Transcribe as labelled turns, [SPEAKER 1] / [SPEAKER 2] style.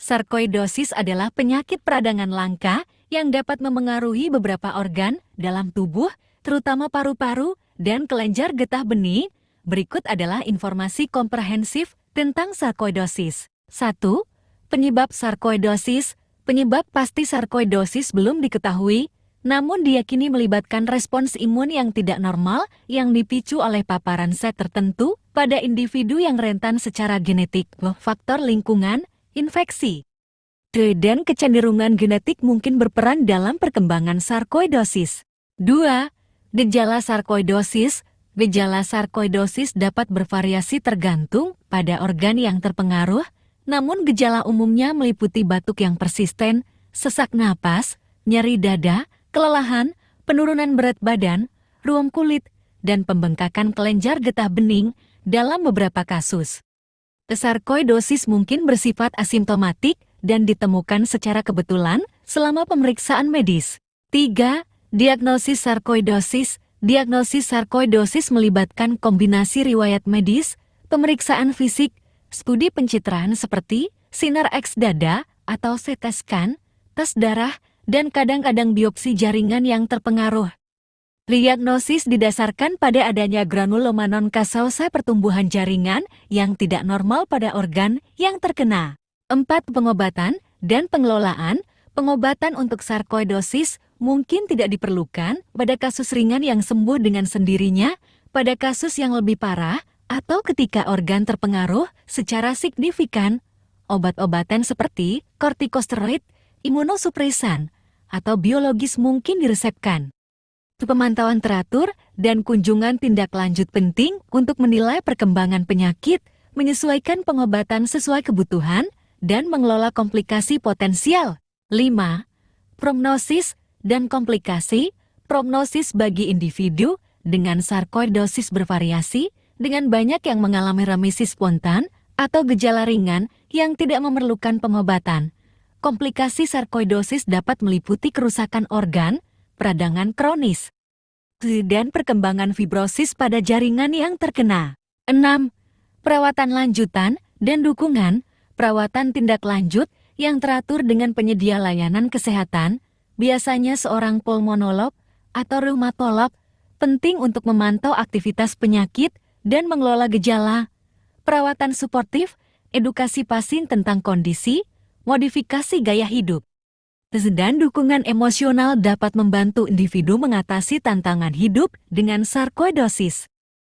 [SPEAKER 1] Sarkoidosis adalah penyakit peradangan langka yang dapat memengaruhi beberapa organ dalam tubuh, terutama paru-paru dan kelenjar getah bening. Berikut adalah informasi komprehensif tentang sarkoidosis. 1. Penyebab sarkoidosis. Penyebab pasti sarkoidosis belum diketahui, namun diyakini melibatkan respons imun yang tidak normal yang dipicu oleh paparan zat tertentu pada individu yang rentan secara genetik. Faktor lingkungan, infeksi, dan kecenderungan genetik mungkin berperan dalam perkembangan sarkoidosis. 2. Gejala sarkoidosis. Gejala sarkoidosis dapat bervariasi tergantung pada organ yang terpengaruh, namun gejala umumnya meliputi batuk yang persisten, sesak napas, nyeri dada, kelelahan, penurunan berat badan, ruam kulit, dan pembengkakan kelenjar getah bening dalam beberapa kasus. Sarkoidosis mungkin bersifat asimptomatik dan ditemukan secara kebetulan selama pemeriksaan medis. 3. Diagnosis sarkoidosis. Diagnosis sarkoidosis melibatkan kombinasi riwayat medis, pemeriksaan fisik, studi pencitraan seperti sinar X dada atau CT scan, tes darah, dan kadang-kadang biopsi jaringan yang terpengaruh. Diagnosis didasarkan pada adanya granuloma non-kasausa pertumbuhan jaringan yang tidak normal pada organ yang terkena. 4. Pengobatan dan pengelolaan. Pengobatan untuk sarkoidosis mungkin tidak diperlukan pada kasus ringan yang sembuh dengan sendirinya, pada kasus yang lebih parah, atau ketika organ terpengaruh secara signifikan. Obat-obatan seperti kortikosteroid, imunosupresan, atau biologis mungkin diresepkan. Pemantauan teratur dan kunjungan tindak lanjut penting untuk menilai perkembangan penyakit, menyesuaikan pengobatan sesuai kebutuhan, dan mengelola komplikasi potensial. 5. Prognosis dan komplikasi. Prognosis bagi individu dengan sarkoidosis bervariasi, dengan banyak yang mengalami remisi spontan atau gejala ringan yang tidak memerlukan pengobatan. Komplikasi sarkoidosis dapat meliputi kerusakan organ, peradangan kronis, dan perkembangan fibrosis pada jaringan yang terkena. 6. Perawatan lanjutan dan dukungan. Perawatan tindak lanjut yang teratur dengan penyedia layanan kesehatan, biasanya seorang pulmonolog atau reumatolog, penting untuk memantau aktivitas penyakit dan mengelola gejala. Perawatan suportif, edukasi pasien tentang kondisi, modifikasi gaya hidup, dan dukungan emosional dapat membantu individu mengatasi tantangan hidup dengan sarkoidosis.